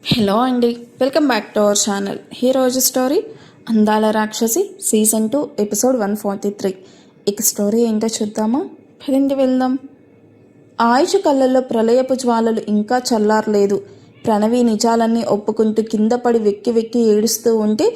Hello అండి, welcome back to our channel. ఈరోజు story అందాల రాక్షసి సీజన్ 2 ఎపిసోడ్ 143. ఇక స్టోరీ ఏంటో చూద్దామా? పదండి వెళ్దాం. ఆయుష్ కళ్ళల్లో ప్రళయపు జ్వాలలు ఇంకా చల్లారలేదు. ప్రణవి నిజాలన్నీ ఒప్పుకుంటూ కింద పడి వెక్కి వెక్కి ఏడుస్తూ ఉంటే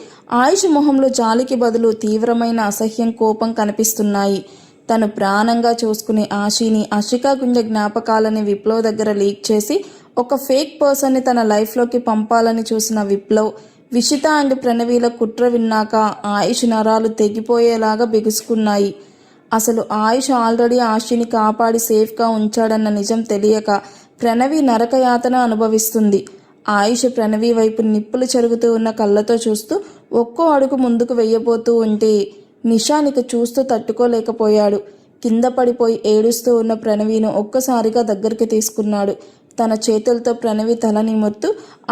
ఆయుష్ మొహంలో జాలికి బదులు తీవ్రమైన అసహ్యం, కోపం కనిపిస్తున్నాయి. తను ప్రాణంగా చూసుకునే ఆశీని, అషికా గుండె జ్ఞాపకాలని విప్లవ్ దగ్గర లీక్ చేసి ఒక ఫేక్ పర్సన్ని తన లైఫ్లోకి పంపాలని చూసిన విప్లవ్, విషిత అండ్ ప్రణవీల కుట్ర విన్నాక ఆయుష్ నరాలు తెగిపోయేలాగా బిగుసుకున్నాయి. అసలు ఆయుష్ ఆల్రెడీ ఆశిని కాపాడి సేఫ్గా ఉంచాడన్న నిజం తెలియక ప్రణవి నరకయాతన అనుభవిస్తుంది. ఆయుష్ ప్రణవి వైపు నిప్పులు చెరుగుతూ ఉన్న కళ్ళతో చూస్తూ ఒక్కో అడుగు ముందుకు వెయ్యబోతూ ఉంటే నిషానిక చూస్తూ తట్టుకోలేకపోయాడు. కింద పడిపోయి ఏడుస్తూ ఉన్న ప్రణవిను ఒక్కసారిగా దగ్గరికి తీసుకున్నాడు. తన చేతులతో ప్రణవి తల నిమురుతూ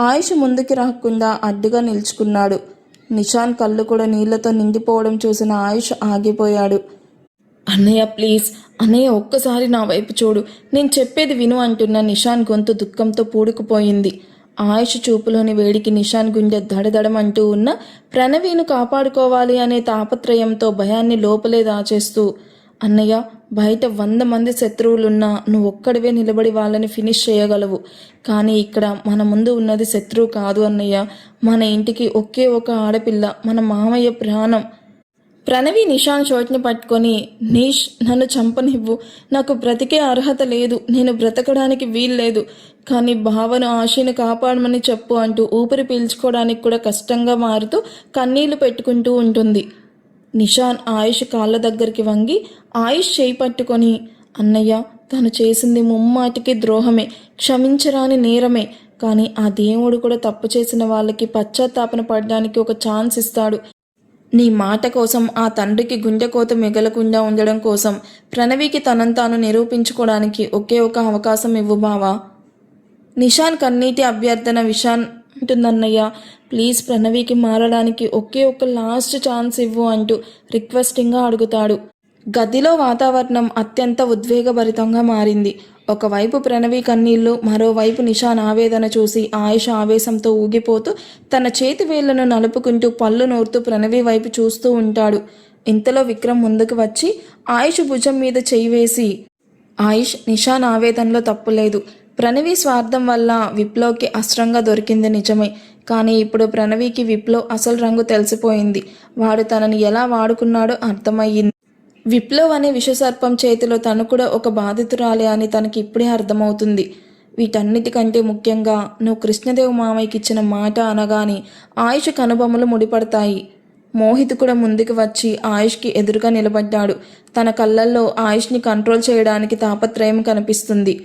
ఆయుష్ ముందుకి రాకుండా అడ్డుగా నిల్చుకున్నాడు. నిషాన్ కళ్ళు కూడా నీళ్లతో నిండిపోవడం చూసిన ఆయుష్ ఆగిపోయాడు. అన్నయ్య ప్లీజ్, అన్నయ్య ఒక్కసారి నా వైపు చూడు, నేను చెప్పేది విను అంటున్న నిషాన్ గొంతు దుఃఖంతో పూడుకుపోయింది. ఆయుష్ చూపులోని వేడికి నిషాన్ గుండె దడదడమంటూ ఉన్న ప్రణవిను కాపాడుకోవాలి అనే తాపత్రయంతో భయాన్ని లోపలే దాచేస్తూ, అన్నయ్య బయట 100 మంది శత్రువులున్నా నువ్వు ఒక్కడివే నిలబడి వాళ్ళని ఫినిష్ చేయగలవు. కానీ ఇక్కడ మన ముందు ఉన్నది శత్రువు కాదు అన్నయ్య, మన ఇంటికి ఒకే ఒక ఆడపిల్ల, మన మామయ్య ప్రాణం. ప్రణవి నిషాన్ చోటుని పట్టుకొని, నీష్ నన్ను చంపనివ్వు, నాకు బ్రతికే అర్హత లేదు, నేను బ్రతకడానికి వీల్లేదు, కానీ భావను ఆశను కాపాడమని చెప్పు అంటూ ఊపిరి పీల్చుకోవడానికి కూడా కష్టంగా మారుతూ కన్నీళ్లు పెట్టుకుంటూ ఉంటుంది. నిషాన్ ఆయుష్ కాళ్ళ దగ్గరికి వంగి ఆయుష్ చేయి పట్టుకొని, అన్నయ్య తను చేసింది ముమ్మాటికి ద్రోహమే, క్షమించరాని నేరమే, కానీ ఆ దేవుడు కూడా తప్పు చేసిన వాళ్ళకి పశ్చాత్తాపన పడడానికి ఒక ఛాన్స్ ఇస్తాడు. నీ మాట కోసం, ఆ తండ్రికి గుండెకోత మిగలకుండా ఉండడం కోసం, ప్రణవికి తనను తాను నిరూపించుకోవడానికి ఒకే ఒక అవకాశం ఇవ్వు బావా. నిషాన్ కన్నీటి అభ్యర్థన విషాన్ అంటుందన్నయ్య, ప్లీజ్ ప్రణవికి మారడానికి ఒకే ఒక లాస్ట్ ఛాన్స్ ఇవ్వు అంటూ రిక్వెస్టింగ్గా అడుగుతాడు. గదిలో వాతావరణం అత్యంత ఉద్వేగభరితంగా మారింది. ఒకవైపు ప్రణవి కన్నీళ్లు, మరోవైపు నిషాన్ ఆవేదన చూసి ఆయుష్ ఆవేశంతో ఊగిపోతూ తన చేతి వేళ్లను నలుపుకుంటూ పళ్ళు నూరుతూ ప్రణవి వైపు చూస్తూ ఉంటాడు. ఇంతలో విక్రమ్ ముందుకు వచ్చి ఆయుష్ భుజం మీద చేయి వేసి, ఆయుష్, నిషాన్ ఆవేదనలో తప్పులేదు. ప్రణవి స్వార్థం వల్ల విప్లవ్కి అస్త్రంగా దొరికింది నిజమే, కానీ ఇప్పుడు ప్రణవికి విప్లవ్ అసలు రంగు తెలిసిపోయింది. వాడు తనని ఎలా వాడుకున్నాడో అర్థమయ్యింది. విప్లవ్ అనే విషసర్పం చేతిలో తను కూడా ఒక బాధితురాలే అని తనకి ఇప్పుడే అర్థమవుతుంది. వీటన్నిటికంటే ముఖ్యంగా నువ్వు కృష్ణదేవ్ మామయ్యకి ఇచ్చిన మాట అనగానే ఆయుష్ కనుబొమ్మలు ముడిపడతాయి. మోహిత్ కూడా ముందుకు వచ్చి ఆయుష్కి ఎదురుగా నిలబడ్డాడు. తన కళ్ళల్లో ఆయుష్ని కంట్రోల్ చేయడానికి తాపత్రయం కనిపిస్తుంది.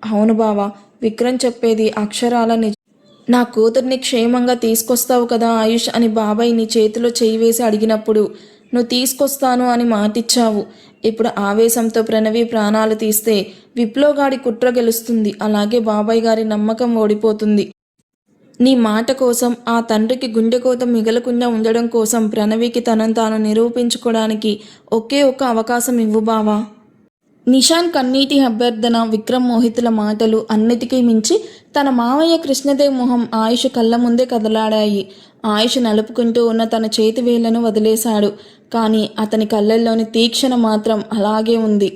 అవును బావా, విక్రమ్ చెప్పేది అక్షరాల నిజం. నా కూతుర్ని క్షేమంగా తీసుకొస్తావు కదా ఆయుష్ అని బాబాయ్ నీ చేతిలో చేయి వేసి అడిగినప్పుడు నువ్వు తీసుకొస్తాను అని మాటిచ్చావు. ఇప్పుడు ఆవేశంతో ప్రణవి ప్రాణాలు తీస్తే విప్లవ్ గాడి కుట్ర గెలుస్తుంది, అలాగే బాబాయ్ గారి నమ్మకం ఓడిపోతుంది. నీ మాట కోసం, ఆ తండ్రికి గుండెకోత మిగలకుండా ఉండడం కోసం ప్రణవికి తనను తాను నిరూపించుకోవడానికి ఒకే ఒక్క అవకాశం ఇవ్వు బావా. నిషాన్ కన్నీటి అభ్యర్థన, విక్రమ్ మోహితుల మాటలు అన్నిటికీ మించి తన మామయ్య కృష్ణదేవ్ మొహం ఆయుష్ కళ్ళ ముందే కదలాడాయి. ఆయుష్ నలుపుకుంటూ ఉన్న తన చేతి వేళ్లను వదిలేశాడు. కానీ అతని కళ్ళల్లోని తీక్షణ మాత్రం అలాగే ఉంది.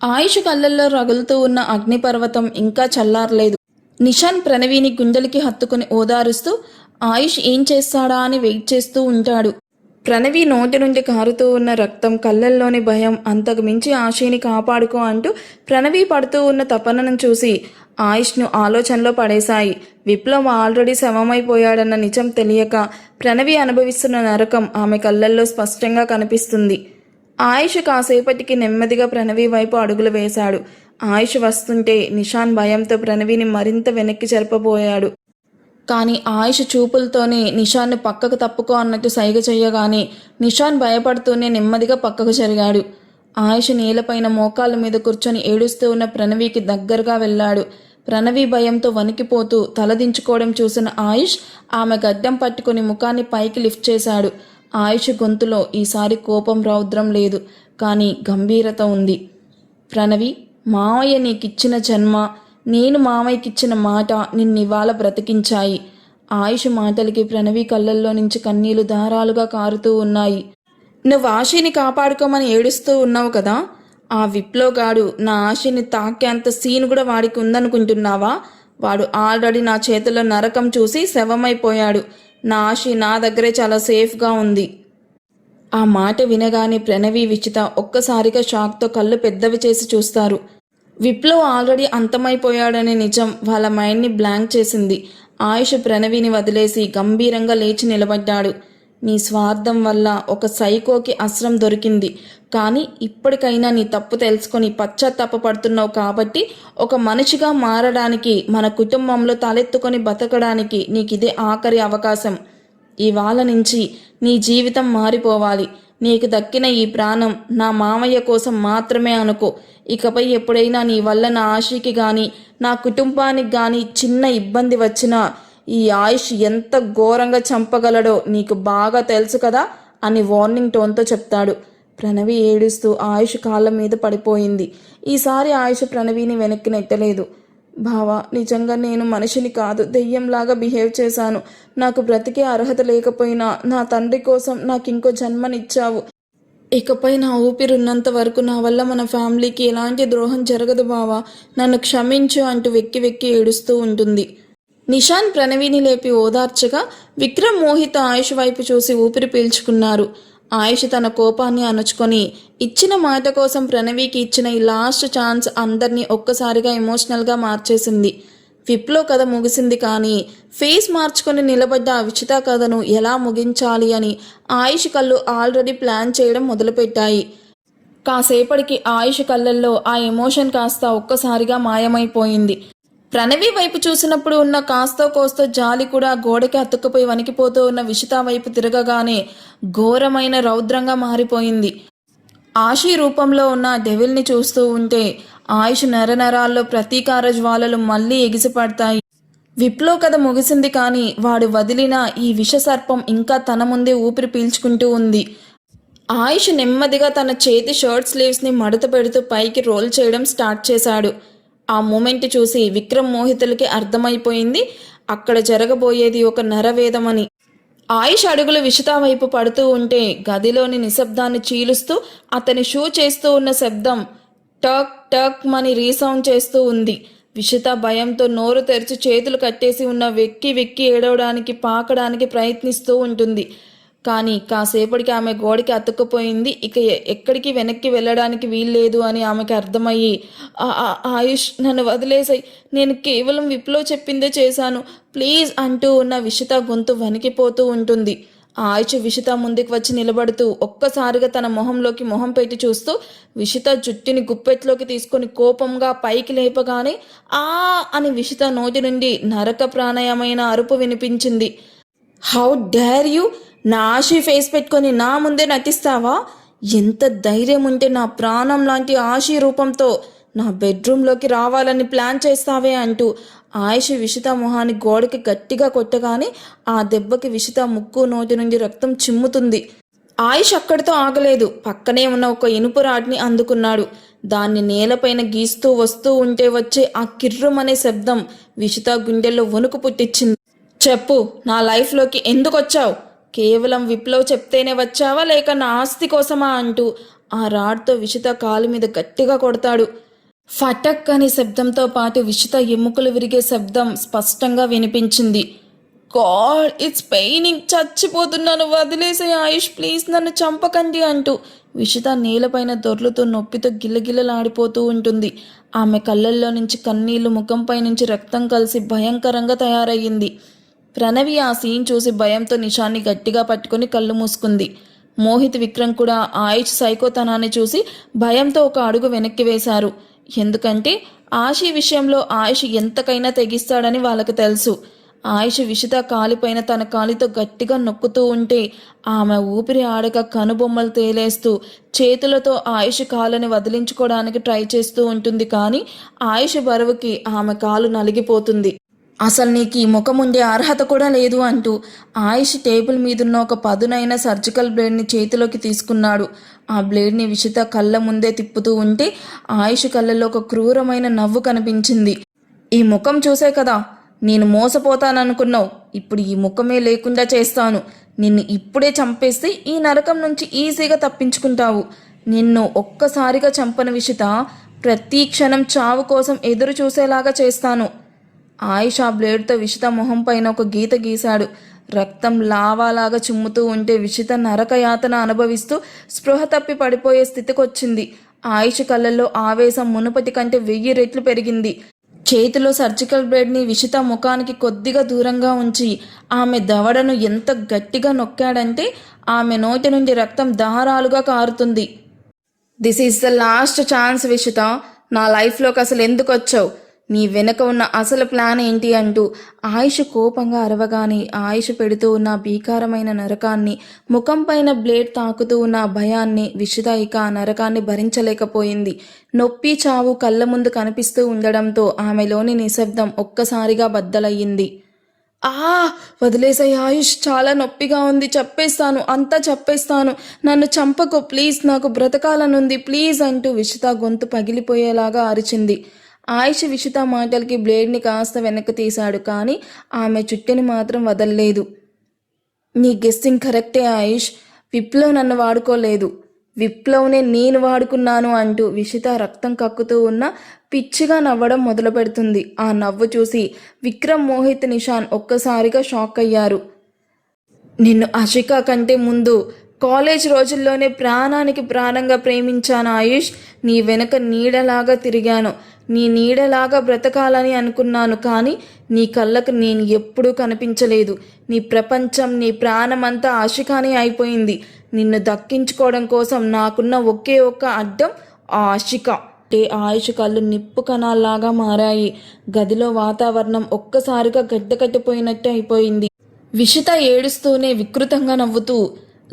ఆయుష్ కళ్ళల్లో రగులుతూ ఉన్న అగ్నిపర్వతం ఇంకా చల్లారలేదు. నిషాన్ ప్రణవిని గుండెలకి హత్తుకుని ఓదారుస్తూ ఆయుష్ ఏం చేస్తాడా అని వెయిట్ చేస్తూ ఉంటాడు. ప్రణవి నోటి నుండి కారుతూ ఉన్న రక్తం, కళ్ళల్లోని భయం, అంతకు మించి ఆశని కాపాడుకో అంటూ ప్రణవి పడుతూ ఉన్న తపనను చూసి ఆయుష్ను ఆలోచనలో పడేశాయి. విప్లవ్ ఆల్రెడీ శవమైపోయాడన్న నిజం తెలియక ప్రణవి అనుభవిస్తున్న నరకం ఆమె కళ్ళల్లో స్పష్టంగా కనిపిస్తుంది. ఆయుష్ కాసేపటికి నెమ్మదిగా ప్రణవి వైపు అడుగులు వేశాడు. ఆయుష్ వస్తుంటే నిషాన్ భయంతో ప్రణవిని మరింత వెనక్కి జరపబోయాడు. కానీ ఆయుష్ చూపులతోనే నిషాన్ను పక్కకు తప్పుకో అన్నట్టు సైగ చేయగానే నిషాన్ భయపడుతూనే నెమ్మదిగా పక్కకు జరిగాడు. ఆయుష్ నేలపైన మోకాళ్ళ మీద కూర్చొని ఏడుస్తూ ఉన్న ప్రణవికి దగ్గరగా వెళ్ళాడు. ప్రణవి భయంతో వణికిపోతూ తలదించుకోవడం చూసిన ఆయుష్ ఆమె గడ్డం పట్టుకుని ముఖాన్ని పైకి లిఫ్ట్ చేశాడు. ఆయుష్ గొంతులో ఈసారి కోపం రౌద్రం లేదు, కానీ గంభీరత ఉంది. ప్రణవి, మావయ్య నీకిచ్చిన జన్మ, నేను మామయ్యకిచ్చిన మాట నిన్నివాళ బ్రతికించాయి. ఆయుష్ మాటలకి ప్రణవి కళ్ళల్లో నుంచి కన్నీళ్లు ధారాలుగా కారుతూ ఉన్నాయి. నువ్వు ఆశని కాపాడుకోమని ఏడుస్తూ ఉన్నావు కదా, ఆ విప్లవగాడు నా ఆశని తాకేంత సీన్ కూడా వాడికి ఉందనుకుంటున్నావా? వాడు ఆల్రెడీ నా చేతిలో నరకం చూసి శవమైపోయాడు. నా ఆశ నా దగ్గరే చాలా సేఫ్గా ఉంది. ఆ మాట వినగానే ప్రణవి విచిత ఒక్కసారిగా షాక్తో కళ్ళు పెద్దవి చేసి చూస్తారు. విప్లవ్ ఆల్రెడీ అంతమైపోయాడనే నిజం వాళ్ళ మైండ్ని బ్లాంక్ చేసింది. ఆయుష్ ప్రణవిని వదిలేసి గంభీరంగా లేచి నిలబడ్డాడు. నీ స్వార్థం వల్ల ఒక సైకోకి అస్త్రం దొరికింది, కానీ ఇప్పటికైనా నీ తప్పు తెలుసుకొని పశ్చాత్తాపడుతున్నావు కాబట్టి ఒక మనిషిగా మారడానికి, మన కుటుంబంలో తలెత్తుకొని బతకడానికి నీకు ఇదే ఆఖరి అవకాశం. ఇవాళ నుంచి నీ జీవితం మారిపోవాలి. నీకు దక్కిన ఈ ప్రాణం నా మామయ్య కోసం మాత్రమే అనుకో. ఇకపై ఎప్పుడైనా నీ వల్ల నా ఆశకి కానీ నా కుటుంబానికి కానీ చిన్న ఇబ్బంది వచ్చినా ఈ ఆయుష్ ఎంత ఘోరంగా చంపగలడో నీకు బాగా తెలుసు కదా అని వార్నింగ్ టోన్తో చెప్తాడు. ప్రణవి ఏడుస్తూ ఆయుష్ కాళ్ళ మీద పడిపోయింది. ఈసారి ఆయుష్ ప్రణవిని వెనక్కి నెట్టలేదు. బావా, నిజంగా నేను మనిషిని కాదు, దెయ్యంలాగా బిహేవ్ చేశాను. నాకు బ్రతికే అర్హత లేకపోయినా నా తండ్రి కోసం నాకు ఇంకో జన్మనిచ్చావు. ఇకపై నా ఊపిరున్నంత వరకు నా వల్ల మన ఫ్యామిలీకి ఎలాంటి ద్రోహం జరగదు బావా, నన్ను క్షమించు అంటూ వెక్కి వెక్కి ఏడుస్తూ ఉంటుంది. నిషాన్ ప్రణవిని లేపి ఓదార్చగా విక్రమ్ మోహిత్ ఆయుష్ వైపు చూసి ఊపిరి పీల్చుకున్నారు. ఆయుష్ తన కోపాన్ని అణుచుకొని ఇచ్చిన మాట కోసం ప్రణవికి ఇచ్చిన ఈ లాస్ట్ ఛాన్స్ అందరినీ ఒక్కసారిగా ఎమోషనల్గా మార్చేసింది. విప్లవ్ కథ ముగిసింది, కానీ ఫేస్ మార్చుకొని నిలబడ్డ ఆ విచిత కథను ఎలా ముగించాలి అని ఆయుష్ కళ్ళు ఆల్రెడీ ప్లాన్ చేయడం మొదలుపెట్టాయి. కాసేపటికి ఆయుష్ కళ్ళల్లో ఆ ఎమోషన్ కాస్త ఒక్కసారిగా మాయమైపోయింది. ప్రణవి వైపు చూసినప్పుడు ఉన్న కాస్తో కోస్తో జాలి కూడా గోడకి అతుక్కుపోయి వణికిపోతూ ఉన్న విషిత వైపు తిరగగానే ఘోరమైన రౌద్రంగా మారిపోయింది. ఆశీ రూపంలో ఉన్న డెవిల్ని చూస్తూ ఉంటే ఆయుష్ నరనరాల్లో ప్రతీకార జ్వాలలు మళ్ళీ ఎగిసిపడతాయి. విప్లవ్ కథ ముగిసింది, కానీ వాడు వదిలిన ఈ విషసర్పం ఇంకా తన ముందే ఊపిరి పీల్చుకుంటూ ఉంది. ఆయుష్ నెమ్మదిగా తన చేతి షర్ట్ స్లీవ్స్ని మడత పెడుతూ పైకి రోల్ చేయడం స్టార్ట్ చేశాడు. ఆ మూమెంట్ చూసి విక్రమ్ మోహితులకి అర్థమైపోయింది అక్కడ జరగబోయేది ఒక నరవేదమని. ఆయుష్ అడుగులు విషిత వైపు పడుతూ ఉంటే గదిలోని నిశ్శబ్దాన్ని చీలుస్తూ అతని షూ చేస్తూ ఉన్న శబ్దం టక్ టక్ మని రీసౌండ్ చేస్తూ ఉంది. విషిత భయంతో నోరు తెరిచి చేతులు కట్టేసి ఉన్న వెక్కి వెక్కి ఏడవడానికి పాకడానికి ప్రయత్నిస్తూ ఉంటుంది. కానీ కాసేపటికి ఆమె గోడకి అతుక్కుపోయింది. ఇక ఎక్కడికి వెనక్కి వెళ్ళడానికి వీల్లేదు అని ఆమెకి అర్థమయ్యి, ఆయుష్ నన్ను వదిలేసాయి, నేను కేవలం విప్లవ్ చెప్పిందే చేశాను, ప్లీజ్ అంటూ ఉన్న విషిత గొంతు వణికిపోతూ ఉంటుంది. ఆయుష్ విషిత ముందుకు వచ్చి నిలబడుతూ ఒక్కసారిగా తన మొహంలోకి మొహం పెట్టి చూస్తూ విషిత జుట్టుని గుప్పెట్లోకి తీసుకొని కోపంగా పైకి లేపగానే ఆ అని విషిత నోటి నుండి నరక ప్రాణయమైన అరుపు వినిపించింది. హౌ డేర్ యూ, నా ఆశి ఫేస్ పెట్టుకొని నా ముందే నటిస్తావా? ఎంత ధైర్యం ఉంటే నా ప్రాణం లాంటి ఆశి రూపంతో నా బెడ్రూమ్లోకి రావాలని ప్లాన్ చేస్తావే అంటూ ఆయుష్ విషిత మొహాన్ని గోడకి గట్టిగా కొట్టగానే ఆ దెబ్బకి విషిత ముక్కు నోటి నుండి రక్తం చిమ్ముతుంది. ఆయుష్ అక్కడితో ఆగలేదు. పక్కనే ఉన్న ఒక ఇనుపు రాడ్ని అందుకున్నాడు. దాన్ని నేలపైన గీస్తూ వస్తూ ఉంటే వచ్చే ఆ కిర్రుమనే శబ్దం విషిత గుండెల్లో వణుకు పుట్టించింది. చెప్పు, నా లైఫ్లోకి ఎందుకు వచ్చావు? కేవలం విప్లవ్ చెప్తేనే వచ్చావా, లేక నా ఆస్తి కోసమా అంటూ ఆ రాడ్తో విషిత కాలు మీద గట్టిగా కొడతాడు. ఫటక్ అనే శబ్దంతో పాటు విషిత ఎముకలు విరిగే శబ్దం స్పష్టంగా వినిపించింది. గాడ్, ఇట్స్ పెయినింగ్, చచ్చిపోతున్నాను, వదిలేసే ఆయుష్ ప్లీజ్, నన్ను చంపకండి అంటూ విషిత నేలపైన దొర్లుతూ నొప్పితో గిల్లగిల్లలాడిపోతూ ఉంటుంది. ఆమె కళ్ళల్లో నుంచి కన్నీళ్లు, ముఖంపై నుంచి రక్తం కలిసి భయంకరంగా తయారయ్యింది. ప్రణవి ఆ సీన్ చూసి భయంతో నిషాన్ని గట్టిగా పట్టుకుని కళ్ళు మూసుకుంది. మోహిత్, విక్రమ్ కూడా ఆయుష్ సైకోతనాన్ని చూసి భయంతో ఒక అడుగు వెనక్కి వేశారు. ఎందుకంటే ఆశి విషయంలో ఆయుష్ ఎంతకైనా తెగిస్తాడని వాళ్ళకి తెలుసు. ఆయుష్ విషిత కాలిపైన తన కాలితో గట్టిగా నొక్కుతూ ఉంటే ఆమె ఊపిరి ఆడక కనుబొమ్మలు తేలేస్తూ చేతులతో ఆయుష్ కాళ్ళని వదిలించుకోవడానికి ట్రై చేస్తూ ఉంటుంది. కానీ ఆయుష్ బరువుకి ఆమె కాలు నలిగిపోతుంది. అసలు నీకు ఈ ముఖం ఉండే అర్హత కూడా లేదు అంటూ ఆయుష్ టేబుల్ మీదున్న ఒక పదునైన సర్జికల్ బ్లేడ్ని చేతిలోకి తీసుకున్నాడు. ఆ బ్లేడ్ని విషిత కళ్ళ ముందే తిప్పుతూ ఉంటే ఆయుష్ కళ్ళల్లో ఒక క్రూరమైన నవ్వు కనిపించింది. ఈ ముఖం చూసే కదా నేను మోసపోతాననుకున్నావు. ఇప్పుడు ఈ ముఖమే లేకుండా చేస్తాను. నిన్ను ఇప్పుడే చంపేస్తే ఈ నరకం నుంచి ఈజీగా తప్పించుకుంటావు. నిన్ను ఒక్కసారిగా చంపని విషిత, ప్రతి క్షణం చావు కోసం ఎదురు చూసేలాగా చేస్తాను. ఆయుష్ ఆ బ్లేడ్తో విషిత మొహం పైన ఒక గీత గీశాడు. రక్తం లావాలాగా చిమ్ముతూ ఉంటే విషిత నరకయాతన అనుభవిస్తూ స్పృహ తప్పి పడిపోయే స్థితికొచ్చింది. ఆయుష్ కళ్ళల్లో ఆవేశం మునుపటి కంటే 1000 రెట్లు పెరిగింది. చేతిలో సర్జికల్ బ్లేడ్ని విషిత ముఖానికి కొద్దిగా దూరంగా ఉంచి ఆమె దవడను ఎంత గట్టిగా నొక్కాడంటే ఆమె నోటి నుండి రక్తం ధారాలుగా కారుతుంది. This is the last chance Vishitha, నా లైఫ్లోకి అసలు ఎందుకు వచ్చావు? నీ వెనక ఉన్న అసలు ప్లాన్ ఏంటి అంటూ ఆయుష్ కోపంగా అరవగానే ఆయుష్ పెడుతూ ఉన్న భీకరమైన నరకాన్ని, ముఖం పైన బ్లేడ్ తాకుతూ ఉన్న భయాన్ని విషిత ఇక ఆ నరకాన్ని భరించలేకపోయింది. నొప్పి చావు కళ్ళ ముందు కనిపిస్తూ ఉండడంతో ఆమెలోని నిశ్శబ్దం ఒక్కసారిగా బద్దలయ్యింది. వదిలేసాయి ఆయుష్, చాలా నొప్పిగా ఉంది, చెప్పేస్తాను, అంతా చెప్పేస్తాను, నన్ను చంపకు ప్లీజ్, నాకు బ్రతకాలనుంది ప్లీజ్ అంటూ విషిత గొంతు పగిలిపోయేలాగా అరిచింది. ఆయుష్ విషిత మాటలకి బ్లేడ్ని కాస్త వెనక్కి తీశాడు, కానీ ఆమె చుట్టని మాత్రం వదల్లేదు. నీ గెస్సింగ్ కరెక్టే ఆయుష్, విప్లవ్ నన్ను వాడుకోలేదు, విప్లవ్నే నేను వాడుకున్నాను అంటూ విషిత రక్తం కక్కుతూ ఉన్న పిచ్చిగా నవ్వడం మొదలు పెడుతుంది. ఆ నవ్వు చూసి విక్రమ్, మోహిత్, నిషాన్ ఒక్కసారిగా షాక్ అయ్యారు. నిన్ను ఆషికా కంటే ముందు కాలేజ్ రోజుల్లోనే ప్రాణానికి ప్రాణంగా ప్రేమించాను ఆయుష్. నీ వెనక నీడలాగా తిరిగాను, నీ నీడలాగా బ్రతకాలని అనుకున్నాను, కానీ నీ కళ్ళకు నేను ఎప్పుడూ కనిపించలేదు. నీ ప్రపంచం, నీ ప్రాణమంతా ఆషికానే అయిపోయింది. నిన్ను దక్కించుకోవడం కోసం నాకున్న ఒకే ఒక్క అడ్డం ఆ ఆషిక. ఆయుష్ కళ్ళు నిప్పు కణాల్లాగా మారాయి. గదిలో వాతావరణం ఒక్కసారిగా గడ్డకట్టిపోయినట్టు అయిపోయింది. విషిత ఏడుస్తూనే వికృతంగా నవ్వుతూ,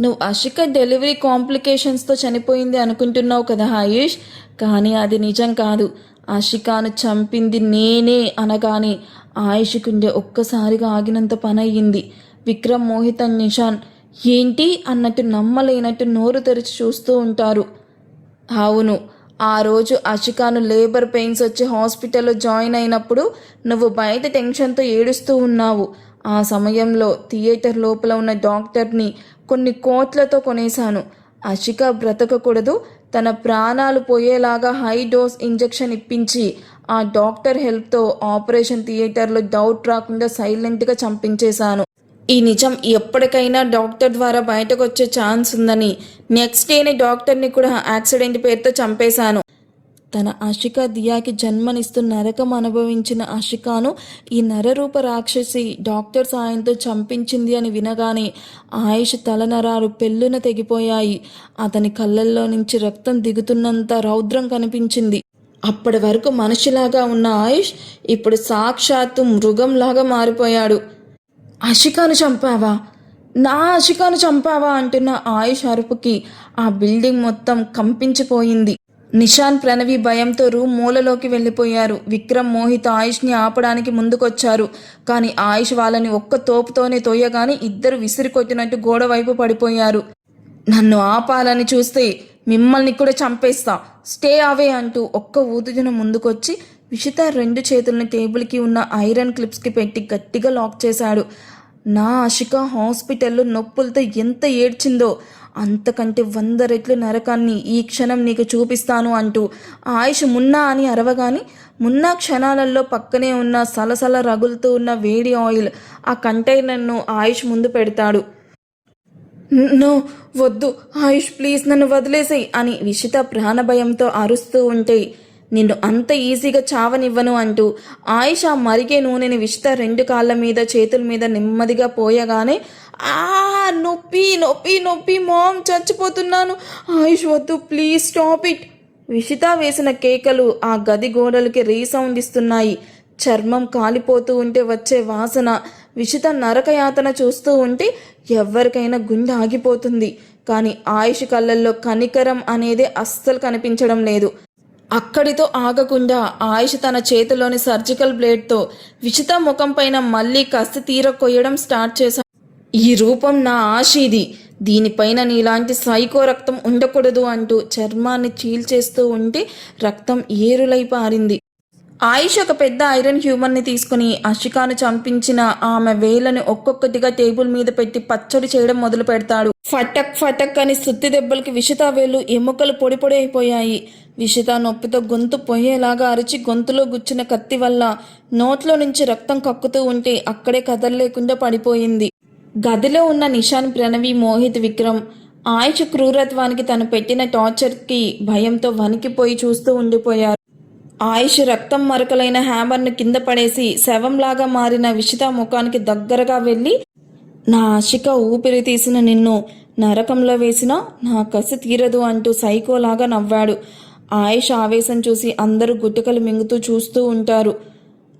నువ్వు ఆషిక డెలివరీ కాంప్లికేషన్స్తో చనిపోయింది అనుకుంటున్నావు కదా ఆయుష్, కానీ అది నిజం కాదు. ఆషికాను చంపింది నేనే అనగానే ఆయుష్ గుండె ఒక్కసారిగా ఆగినంత పనయ్యింది. విక్రమ్, మోహిత్, నిషాన్ ఏంటి అన్నట్టు నమ్మలేనట్టు నోరు తెరిచి చూస్తూ ఉంటారు. అవును, ఆ రోజు ఆషికాను లేబర్ పెయిన్స్ వచ్చి హాస్పిటల్లో జాయిన్ అయినప్పుడు నువ్వు బయట టెన్షన్తో ఏడుస్తూ ఉన్నావు. ఆ సమయంలో థియేటర్ లోపల ఉన్న డాక్టర్ని కొన్ని కోట్లతో కొనేశాను. ఆషిక బ్రతకకూడదు, తన ప్రాణాలు పోయేలాగా హై డోస్ ఇంజెక్షన్ ఇప్పించి ఆ డాక్టర్ హెల్ప్తో ఆపరేషన్ థియేటర్లో డౌట్ రాకుండా సైలెంట్గా చంపించేశాను. ఈ నిజం ఎప్పటికైనా డాక్టర్ ద్వారా బయటకు వచ్చే ఛాన్స్ ఉందని నెక్స్ట్ డేనే డాక్టర్ని కూడా యాక్సిడెంట్ పేరుతో చంపేశాను. తన ఆషిక దియాకి జన్మనిస్తూ నరకం అనుభవించిన ఆషికాను ఈ నరరూప రాక్షసి డాక్టర్ సాయంతో చంపించింది అని వినగానే ఆయుష్ తలనరాలు పెళ్ళున తెగిపోయాయి. అతని కళ్ళల్లో నుంచి రక్తం దిగుతున్నంత రౌద్రం కనిపించింది. అప్పటి వరకు మనిషిలాగా ఉన్న ఆయుష్ ఇప్పుడు సాక్షాత్తు మృగంలాగా మారిపోయాడు. ఆషికాను చంపావా, నా ఆషికాను చంపావా అంటున్న ఆయుష్ అరుపుకి ఆ బిల్డింగ్ మొత్తం కంపించిపోయింది. నిషాన్, ప్రణవి భయంతో రూమ్ మూలలోకి వెళ్ళిపోయారు. విక్రమ్, మోహిత్ ఆయుష్ని ఆపడానికి ముందుకొచ్చారు, కానీ ఆయుష్ వాళ్ళని ఒక్క తోపుతోనే తోయగానే ఇద్దరు విసిరి కొట్టినట్టు గోడ వైపు పడిపోయారు. నన్ను ఆపాలని చూస్తే మిమ్మల్ని కూడా చంపేస్తా, స్టే అవే అంటూ ఒక్క ఊతుజన ముందుకొచ్చి విషిత 2 చేతుల్ని టేబుల్కి ఉన్న ఐరన్ క్లిప్స్కి పెట్టి గట్టిగా లాక్ చేశాడు. నా ఆషిక హాస్పిటల్లో నొప్పులతో ఎంత ఏడ్చిందో అంతకంటే 100 రెట్లు నరకాన్ని ఈ క్షణం నీకు చూపిస్తాను అంటూ ఆయుష్ మున్నా అని అరవగాని మున్నా క్షణాలలో పక్కనే ఉన్న సలసల రగులుతూ ఉన్న వేడి ఆయిల్ ఆ కంటైనర్ను ఆయుష్ ముందు పెడతాడు. నో, వద్దు ఆయుష్, ప్లీజ్ నన్ను వదిలేసేయి అని విషిత ప్రాణభయంతో అరుస్తూ ఉంటే నిన్ను అంత ఈజీగా చావనివ్వను అంటూ ఆయుష్ ఆ మరిగే నూనెని విషిత 2 కాళ్ళ మీద, చేతుల మీద నెమ్మదిగా పోయగానే నొప్పి నొప్పి నొప్పి మామ్, చచ్చిపోతున్నాను, ఆయుష్ వద్దు ప్లీజ్ స్టాప్ ఇట్. విషిత వేసిన కేకలు ఆ గది గోడలకి రీసౌండ్ ఇస్తున్నాయి. చర్మం కాలిపోతూ ఉంటే వచ్చే వాసన, విషిత నరకయాతన చూస్తూ ఉంటే ఎవరికైనా గుండె ఆగిపోతుంది. కానీ ఆయుష్ కళ్ళల్లో కనికరం అనేది అస్సలు కనిపించడం లేదు. అక్కడితో ఆగకుండా ఆయుష్ తన చేతిలోని సర్జికల్ బ్లేడ్తో విషిత ముఖం పైన మళ్ళీ కసి తీర కొయ్యడం స్టార్ట్ చేశాడు. ఈ రూపం నా ఆశీది, దీనిపైన నీలాంటి సైకో రక్తం ఉండకూడదు అంటూ చర్మాన్ని చీల్చేస్తూ ఉంటే రక్తం ఏరులై పారింది. ఆయుష్ ఒక పెద్ద ఐరన్ హ్యూమన్ని తీసుకుని అషికాను చంపించిన ఆమె వేళ్ళని ఒక్కొక్కటిగా టేబుల్ మీద పెట్టి పచ్చడి చేయడం మొదలు పెడతాడు. ఫటక్ ఫటక్ అని సుత్తి దెబ్బలకి విషిత వేళ్ళు ఎముకలు పొడి పొడి అయిపోయాయి. విషిత నొప్పితో గొంతు పొయ్యేలాగా అరిచి గొంతులో గుచ్చిన కత్తి వల్ల నోట్లో నుంచి రక్తం కక్కుతూ ఉంటే అక్కడే కదలలేకుండా పడిపోయింది. గదిలో ఉన్న నిషాన్, ప్రణవి, మోహిత్, విక్రమ్ ఆయుష్ క్రూరత్వానికి తను పెట్టిన టార్చర్కి భయంతో వణికిపోయి చూస్తూ ఉండిపోయారు. ఆయుష్ రక్తం మరకలైన హ్యామర్ను కింద పడేసి శవంలాగా మారిన విషిత ముఖానికి దగ్గరగా వెళ్ళి, నా ఆశిక ఊపిరి తీసిన నిన్ను నరకంలో వేసినా నా కసి తీరదు అంటూ సైకోలాగా నవ్వాడు. ఆయుష్ ఆవేశం చూసి అందరూ గుట్టకలు మింగుతూ చూస్తూ ఉంటారు.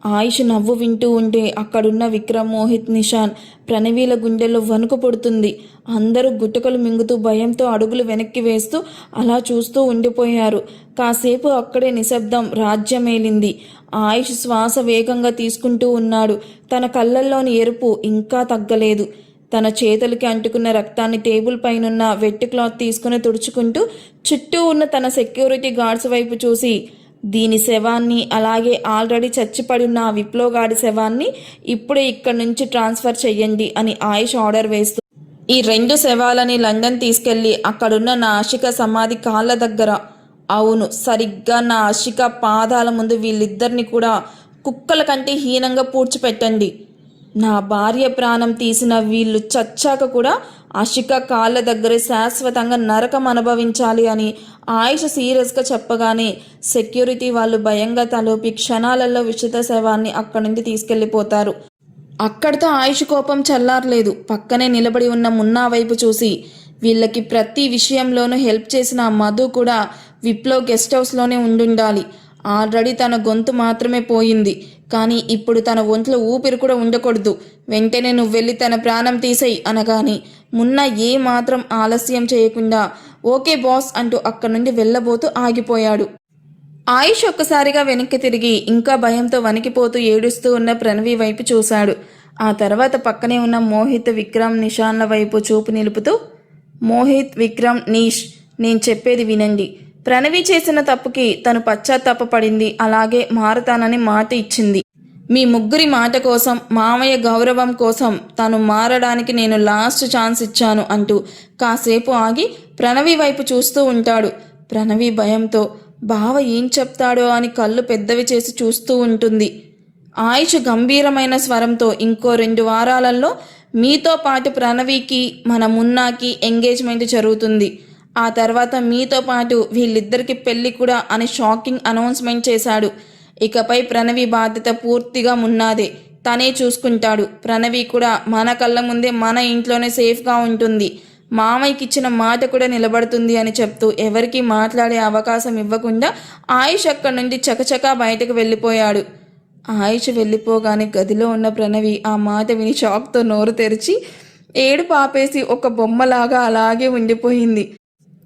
ఆయుష్ నవ్వు వింటూ ఉంటే అక్కడున్న విక్రమ్, మోహిత్, నిషాన్, ప్రణవీల గుండెల్లో వణుకు పుడుతుంది. అందరూ గుట్టకలు మింగుతూ భయంతో అడుగులు వెనక్కి వేస్తూ అలా చూస్తూ ఉండిపోయారు. కాసేపు అక్కడే నిశ్శబ్దం రాజ్యమేలింది. ఆయుష్ శ్వాస వేగంగా తీసుకుంటూ ఉన్నాడు. తన కళ్ళల్లోని ఎరుపు ఇంకా తగ్గలేదు. తన చేతులకి అంటుకున్న రక్తాన్ని టేబుల్ పైనున్న వెట్టి క్లాత్ తీసుకుని తుడుచుకుంటూ చుట్టూ ఉన్న తన సెక్యూరిటీ గార్డ్స్ వైపు చూసి, దీని శవాన్ని అలాగే ఆల్రెడీ చచ్చిపడి ఉన్న ఆ విప్లవగాడి శవాన్ని ఇప్పుడే ఇక్కడి నుంచి ట్రాన్స్ఫర్ చెయ్యండి అని ఆయుష్ ఆర్డర్ వేస్తూ, ఈ 2 శవాలని లండన్ తీసుకెళ్లి అక్కడున్న నా ఆశిక సమాధి కాళ్ళ దగ్గర, అవును సరిగ్గా నా ఆశిక పాదాల ముందు వీళ్ళిద్దరిని కూడా కుక్కల కంటే హీనంగా పూడ్చిపెట్టండి. నా భార్య ప్రాణం తీసిన వీళ్ళు చచ్చాక కూడా ఆశిక కాళ్ళ దగ్గరే శాశ్వతంగా నరకం అనుభవించాలి అని ఆయుష్ సీరియస్గా చెప్పగానే సెక్యూరిటీ వాళ్ళు భయంగా తలోపి క్షణాలలో విషిత శవాన్ని అక్కడి నుండి తీసుకెళ్లిపోతారు. అక్కడితో ఆయుష్ కోపం చల్లారలేదు. పక్కనే నిలబడి ఉన్న మున్నా వైపు చూసి, వీళ్ళకి ప్రతి విషయంలోనూ హెల్ప్ చేసిన మధు కూడా విప్లవ్ గెస్ట్ హౌస్లోనే ఉండుండాలి. ఆల్రెడీ తన గొంతు మాత్రమే పోయింది, కానీ ఇప్పుడు తన ఒంట్లో ఊపిరి కూడా ఉండకూడదు. వెంటనే నువ్వు వెళ్ళి తన ప్రాణం తీసేయి అనగాని మున్నా ఏ మాత్రం ఆలస్యం చేయకుండా ఓకే బాస్ అంటూ అక్కడి నుండి వెళ్ళబోతూ ఆగిపోయాడు. ఆయుష్ ఒక్కసారిగా వెనక్కి తిరిగి ఇంకా భయంతో వణికిపోతూ ఏడుస్తూ ఉన్న ప్రణవి వైపు చూశాడు. ఆ తర్వాత పక్కనే ఉన్న మోహిత్, విక్రమ్, నిషాన్ల వైపు చూపు నిలుపుతూ, మోహిత్, విక్రమ్, నీష్, నేను చెప్పేది వినండి. ప్రణవి చేసిన తప్పుకి తను పశ్చాత్తాపపడింది, అలాగే మారతానని మాట ఇచ్చింది. మీ ముగ్గురి మాట కోసం, మామయ్య గౌరవం కోసం తను మారడానికి నేను లాస్ట్ ఛాన్స్ ఇచ్చాను అంటూ కాసేపు ఆగి ప్రణవి వైపు చూస్తూ ఉంటాడు. ప్రణవి భయంతో బావ ఏం చెప్తాడో అని కళ్ళు పెద్దవి చేసి చూస్తూ ఉంటుంది. ఆయుష్ గంభీరమైన స్వరంతో, ఇంకో 2 వారాలలో మీతో పాటు ప్రణవికి మన మున్నాకి ఎంగేజ్మెంట్ జరుగుతుంది. ఆ తర్వాత మీతో పాటు వీళ్ళిద్దరికి పెళ్లి కూడా అని షాకింగ్ అనౌన్స్మెంట్ చేశాడు. ఇకపై ప్రణవి బాధ్యత పూర్తిగా మున్నాదే, తనే చూసుకుంటాడు. ప్రణవి కూడా మన కళ్ళ ముందే మన ఇంట్లోనే సేఫ్గా ఉంటుంది. మామయ్యకి ఇచ్చిన మాట కూడా నిలబడుతుంది అని చెప్తూ ఎవరికీ మాట్లాడే అవకాశం ఇవ్వకుండా ఆయుష్ అక్కడి నుండి చకచకా బయటకు వెళ్ళిపోయాడు. ఆయుష్ వెళ్ళిపోగానే గదిలో ఉన్న ప్రణవి ఆ మాట విని షాక్తో నోరు తెరిచి ఏడుపు ఆపేసి ఒక బొమ్మలాగా అలాగే ఉండిపోయింది.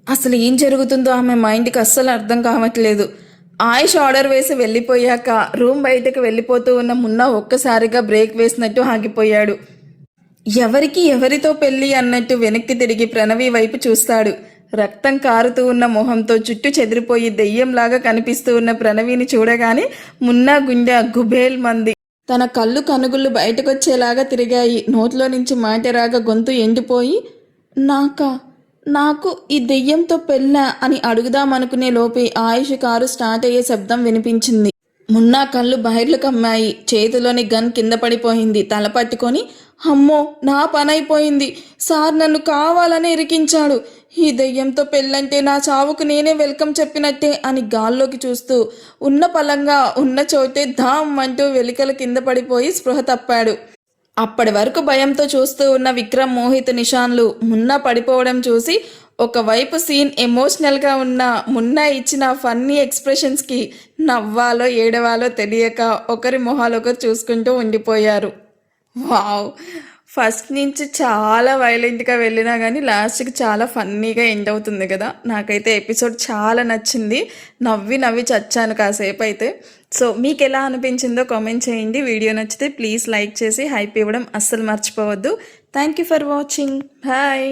అసలు ఏం జరుగుతుందో ఆమె మైండ్కి అస్సలు అర్థం కావట్లేదు. ఆయుష్ ఆర్డర్ వేసి వెళ్ళిపోయాక రూమ్ బయటకు వెళ్ళిపోతూ ఉన్న మున్నా ఒక్కసారిగా బ్రేక్ వేసినట్టు ఆగిపోయాడు. ఎవరితో పెళ్ళి అన్నట్టు వెనక్కి తిరిగి ప్రణవి వైపు చూస్తాడు. రక్తం కారుతూ ఉన్న మొహంతో చుట్టూ చెదిరిపోయి దెయ్యంలాగా కనిపిస్తూ ఉన్న ప్రణవిని చూడగానే మున్నా గుండె గుబేల్ మంది. తన కళ్ళు కనుగుళ్ళు బయటకొచ్చేలాగా తిరిగాయి. నోట్లో నుంచి మాట రాగా గొంతు ఎండిపోయి, నాకు ఈ దెయ్యంతో పెళ్ళా అని అడుగుదామనుకునే లోపే ఆయుష్ కారు స్టార్ట్ అయ్యే శబ్దం వినిపించింది. మున్నా కళ్ళు బయర్లు కమ్మాయి. చేతిలోని గన్ కింద పడిపోయింది. తల పట్టుకొని, అమ్మో నా పనైపోయింది, సార్ నన్ను కావాలని ఇరికించాడు, ఈ దెయ్యంతో పెళ్ళంటే నా చావుకు నేనే వెల్కమ్ చెప్పినట్టే అని గాల్లోకి చూస్తూ ఉన్న పలంగా ఉన్న చోటే ధామ్ అంటూ వెలికల కింద పడిపోయి స్పృహ తప్పాడు. అప్పటి వరకు భయంతో చూస్తూ ఉన్న విక్రమ్, మోహిత్, నిషాన్లు మున్నా పడిపోవడం చూసి ఒకవైపు సీన్ ఎమోషనల్గా ఉన్న మున్నా ఇచ్చిన ఫన్నీ ఎక్స్ప్రెషన్స్కి నవ్వాలో ఏడవాలో తెలియక ఒకరి మొహాలు ఒకరు చూసుకుంటూ ఉండిపోయారు. వావ్, ఫస్ట్ నుంచి చాలా వైలెంట్గా వెళ్ళినా కానీ లాస్ట్కి చాలా ఫన్నీగా ఎండ్ అవుతుంది కదా. నాకైతే ఎపిసోడ్ చాలా నచ్చింది. నవ్వి చచ్చాను కాసేపు అయితే. సో మీకు ఎలా అనిపించిందో కామెంట్ చేయండి. వీడియో నచ్చితే ప్లీజ్ లైక్ చేసి హైప్ ఇవ్వడం అస్సలు మర్చిపోవద్దు. Thank you for watching. Bye.